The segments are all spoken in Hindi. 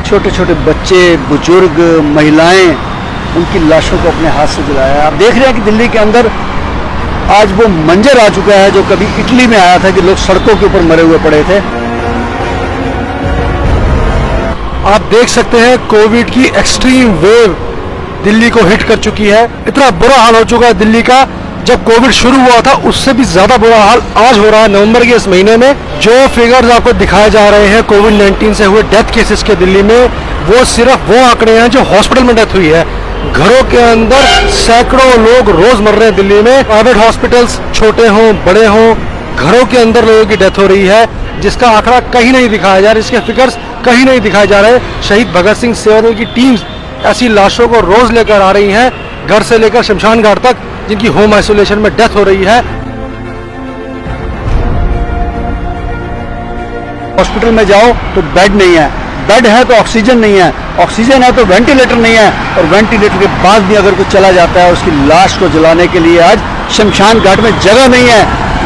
छोटे छोटे बच्चे, बुजुर्ग, महिलाएं, उनकी लाशों को अपने हाथ से जलाया। आप देख रहे हैं कि दिल्ली के अंदर आज वो मंजर आ चुका है जो कभी इटली में आया था कि लोग सड़कों के ऊपर मरे हुए पड़े थे। आप देख सकते हैं कोविड की एक्सट्रीम वेव दिल्ली को हिट कर चुकी है। इतना बुरा हाल हो चुका है दिल्ली का, जब कोविड शुरू हुआ था उससे भी ज्यादा बुरा हाल आज हो रहा है नवंबर के इस महीने में। जो फिगर्स आपको दिखाए जा रहे हैं कोविड-19 से हुए डेथ केसेस के दिल्ली में, वो सिर्फ वो आंकड़े हैं जो हॉस्पिटल में डेथ हुई है। घरों के अंदर सैकड़ों लोग रोज मर रहे हैं दिल्ली में। प्राइवेट हॉस्पिटल्स छोटे हों बड़े हों, घरों के अंदर लोगों की डेथ हो रही है, जिसका आंकड़ा कहीं नहीं दिखाया जा रहा, इसके फिगर्स कहीं नहीं दिखाए जा रहे। शहीद भगत सिंह सेवादल की टीम्स ऐसी लाशों को रोज लेकर आ रही हैं, घर से लेकर शमशान घाट तक, जिनकी होम आइसोलेशन में डेथ हो रही है। हॉस्पिटल में जाओ तो बेड नहीं है, बेड है तो ऑक्सीजन नहीं है, ऑक्सीजन है तो वेंटिलेटर नहीं है, और वेंटिलेटर के बाद भी अगर कोई चला जाता है उसकी लाश को जलाने के लिए आज शमशान घाट में जगह नहीं है।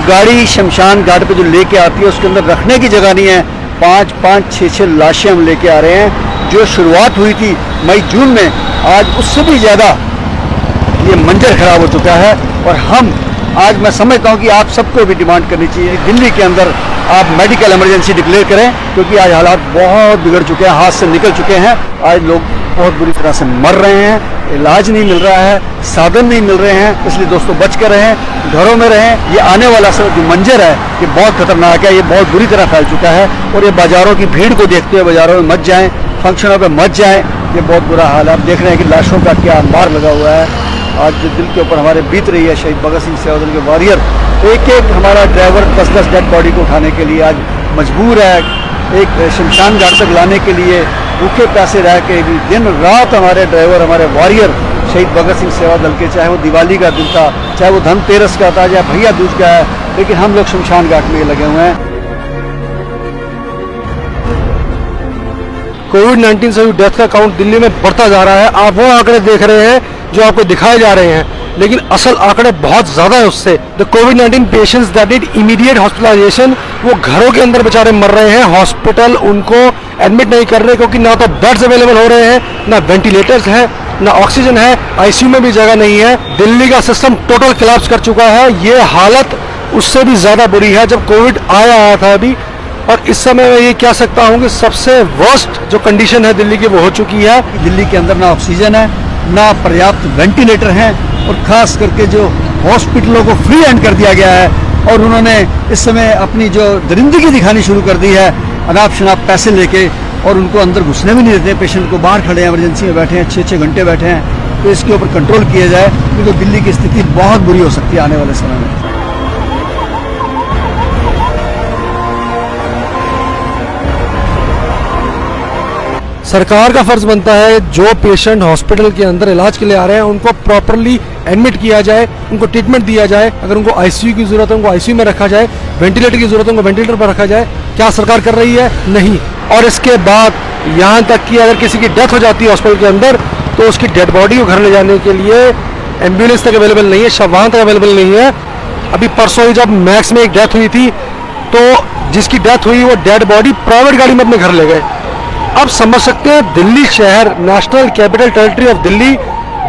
गाड़ी शमशान घाट पे जो लेके आती है उसके अंदर रखने की जगह नहीं है। 5-5, 6-6 लाशें हम लेके आ रहे हैं। जो शुरुआत हुई थी मई जून में, आज उससे भी ज़्यादा ये मंजर खराब हो चुका है। और हम आज, मैं समझता हूँ कि आप सबको भी डिमांड करनी चाहिए, दिल्ली के अंदर आप मेडिकल इमरजेंसी डिक्लेयर करें, क्योंकि आज हालात बहुत बिगड़ चुके हैं, हाथ से निकल चुके हैं। आज लोग बहुत बुरी तरह से मर रहे हैं, इलाज नहीं मिल रहा है, साधन नहीं मिल रहे हैं। इसलिए दोस्तों बच कर रहें, घरों में रहें। ये आने वाला जो मंजर है ये बहुत खतरनाक है, ये बहुत बुरी तरह फैल चुका है। और ये बाजारों की भीड़ को देखते हुए बाजारों में मत जाएं, फंक्शनों पे मत जाएं, ये बहुत बुरा हाल है। आप देख रहे हैं कि लाशों का क्या अंबार लगा हुआ है। आज जो दिल के ऊपर हमारे बीत रही है शहीद भगत सिंह सेवादल के वॉरियर, एक एक हमारा ड्राइवर 10-10 डेड बॉडी को उठाने के लिए आज मजबूर है, एक शमशान घाट तक लाने के लिए भूखे प्यासे रह के भी दिन रात हमारे ड्राइवर, हमारे वॉरियर शहीद भगत सिंह सेवादल के, चाहे वो दिवाली का दिन था, चाहे वो धनतेरस का था, चाहे भैया दूज का है, लेकिन हम लोग शमशान घाट में लगे हुए हैं। कोविड-19 से हुई डेथ का काउंट दिल्ली में बढ़ता जा रहा है। आप वो आंकड़े देख रहे हैं जो आपको दिखाए जा रहे हैं, लेकिन असल आंकड़े बहुत ज्यादा है उससे। द कोविड-19 patients that need immediate hospitalisation, वो घरों के अंदर बेचारे मर रहे हैं। हॉस्पिटल उनको एडमिट नहीं कर रहे, क्योंकि ना तो बेड्स अवेलेबल हो रहे हैं, ना वेंटिलेटर्स है, ना ऑक्सीजन है, आईसीयू में भी जगह नहीं है। दिल्ली का सिस्टम टोटल कोलैप्स कर चुका है। ये हालत उससे भी ज्यादा बुरी है जब कोविड आया था अभी। और इस समय मैं ये कह सकता हूँ कि सबसे वर्स्ट जो कंडीशन है दिल्ली की वो हो चुकी है। दिल्ली के अंदर ना ऑक्सीजन है, ना पर्याप्त वेंटिलेटर हैं, और खास करके जो हॉस्पिटलों को फ्री हैंड कर दिया गया है, और उन्होंने इस समय अपनी जो दरिंदगी दिखानी शुरू कर दी है, अनाप शनाप पैसे लेके, और उनको अंदर घुसने भी नहीं देते। पेशेंट को बाहर खड़े हैं, इमरजेंसी में बैठे हैं, 6-6 घंटे बैठे हैं। तो इसके ऊपर कंट्रोल किया जाए, क्योंकि दिल्ली की स्थिति बहुत बुरी हो सकती है आने वाले समय में। सरकार का फर्ज बनता है जो पेशेंट हॉस्पिटल के अंदर इलाज के लिए आ रहे हैं उनको प्रॉपरली एडमिट किया जाए, उनको ट्रीटमेंट दिया जाए। अगर उनको आईसीयू की जरूरत है उनको आईसीयू में रखा जाए, वेंटिलेटर की जरूरत है उनको वेंटिलेटर पर रखा जाए। क्या सरकार कर रही है? नहीं। और इसके बाद यहाँ तक कि अगर किसी की डेथ हो जाती है हॉस्पिटल के अंदर, तो उसकी डेड बॉडी को घर ले जाने के लिए एम्बुलेंस तक अवेलेबल नहीं है, शव वाहन तक अवेलेबल नहीं है। अभी परसों ही जब मैक्स में एक डेथ हुई थी, तो जिसकी डेथ हुई वो डेड बॉडी प्राइवेट गाड़ी में अपने घर ले गए। अब समझ सकते हैं दिल्ली शहर, national capital territory of Delhi,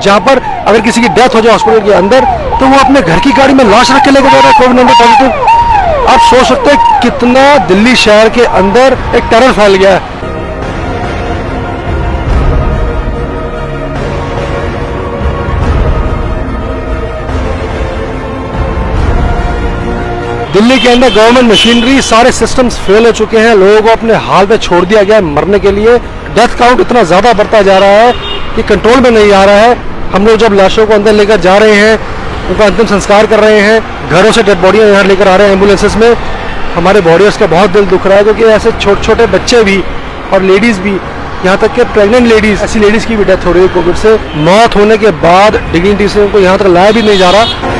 जहां पर अगर किसी की डेथ हो जाए हॉस्पिटल के अंदर, तो वो अपने घर की गाड़ी में लाश रख के लेकर जा रहा है कोविड-19 पॉजिटिव। आप सोच सकते हैं कितना दिल्ली शहर के अंदर एक टेरर फैल गया है। दिल्ली के अंदर गवर्नमेंट मशीनरी, सारे सिस्टम्स फेल हो चुके हैं, लोगों को अपने हाल पे छोड़ दिया गया है मरने के लिए। डेथ काउंट इतना ज्यादा बढ़ता जा रहा है कि कंट्रोल में नहीं आ रहा है। हम लोग जब लाशों को अंदर लेकर जा रहे हैं, उनका अंतिम संस्कार कर रहे हैं, घरों से डेड बॉडियां यहाँ लेकर आ रहे हैं एम्बुलेंसेस में, हमारे वॉरियर्स का बहुत दिल दुख रहा है, क्योंकि ऐसे छोटे छोटे बच्चे भी और लेडीज भी, यहाँ तक कि प्रेग्नेंट लेडीज, ऐसी लेडीज की भी डेथ हो रही है कोविड से। मौत होने के बाद डिग्निटी से उनको यहाँ तक लाया भी नहीं जा रहा।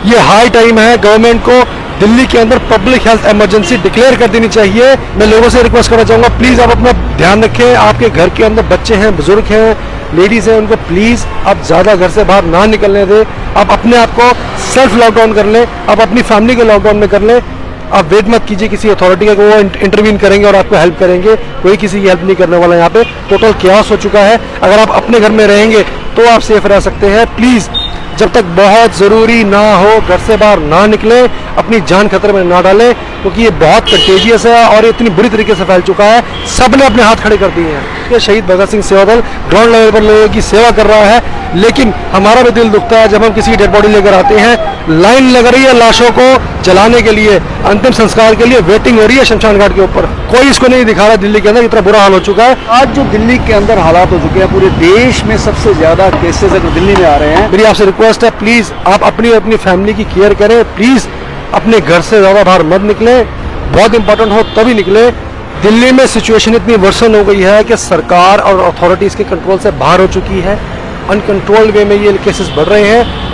ये हाई टाइम है गवर्नमेंट को दिल्ली के अंदर पब्लिक हेल्थ इमरजेंसी डिक्लेयर कर देनी चाहिए। मैं लोगों से रिक्वेस्ट करना चाहूंगा, प्लीज आप अपना ध्यान रखें। आपके घर के अंदर बच्चे हैं, बुजुर्ग हैं, लेडीज हैं, उनको प्लीज आप ज्यादा घर से बाहर ना निकलने दें। आप अपने आप को सेल्फ लॉकडाउन कर लें, आप अपनी फैमिली को लॉकडाउन में कर लें। आप वेट मत कीजिए किसी अथॉरिटी का कि वो इंटरवीन करेंगे और आपको हेल्प करेंगे। कोई किसी की हेल्प नहीं करने वाला। यहाँ पे टोटल कैओस हो चुका है। अगर आप अपने घर में रहेंगे तो आप सेफ रह सकते हैं। प्लीज़ जब तक बहुत ज़रूरी ना हो घर से बाहर ना निकले, अपनी जान खतरे में ना डालें, क्योंकि ये बहुत कंटेजियस है और ये इतनी बुरी तरीके से फैल चुका है। सब ने अपने हाथ खड़े कर दिए हैं। ये शहीद भगत सिंह सेवा दल ग्राउंड लेवल पर लोगों की सेवा कर रहा है, लेकिन हमारा भी दिल दुखता है जब हम किसी की डेड बॉडी लेकर आते हैं, लाइन लग रही है लाशों को जलाने के लिए, अंतिम संस्कार के लिए वेटिंग हो रही है शमशान घाट के ऊपर। कोई इसको नहीं दिखा रहा। दिल्ली के अंदर इतना बुरा हाल हो चुका है। आज जो दिल्ली के अंदर हालात हो चुके हैं, पूरे देश में सबसे ज्यादा केसेस अगर दिल्ली में आ रहे हैं। मेरी आपसे रिक्वेस्ट है, प्लीज़ आप अपनी अपनी फैमिली की केयर करें। प्लीज़ अपने घर से ज़्यादा बाहर मत निकले। बहुत इंपॉर्टेंट हो तभी निकले। दिल्ली में सिचुएशन इतनी वर्सन हो गई है कि सरकार और अथॉरिटीज़ के कंट्रोल से बाहर हो चुकी है। अनकंट्रोल्ड वे में ये केसेस बढ़ रहे हैं।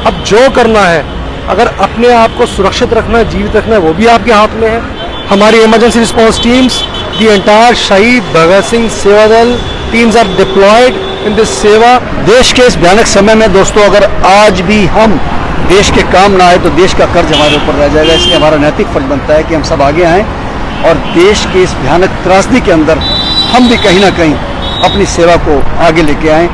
अब जो करना है, अगर अपने आप को सुरक्षित रखना है, जीवित रखना है, वो भी आपके हाथ में है। हमारी emergency response teams, the entire Shaheed Bhagat Singh Sewa Dal teams are deployed in this सेवा। देश के इस भयानक समय में दोस्तों, अगर आज भी हम देश के काम ना आए तो देश का कर्ज हमारे ऊपर रह जाएगा। इसलिए हमारा नैतिक फर्ज बनता है कि हम सब आगे आएँ और देश के इस भयानक त्रासदी के अंदर हम भी कहीं ना कहीं अपनी सेवा को आगे लेके आएँ।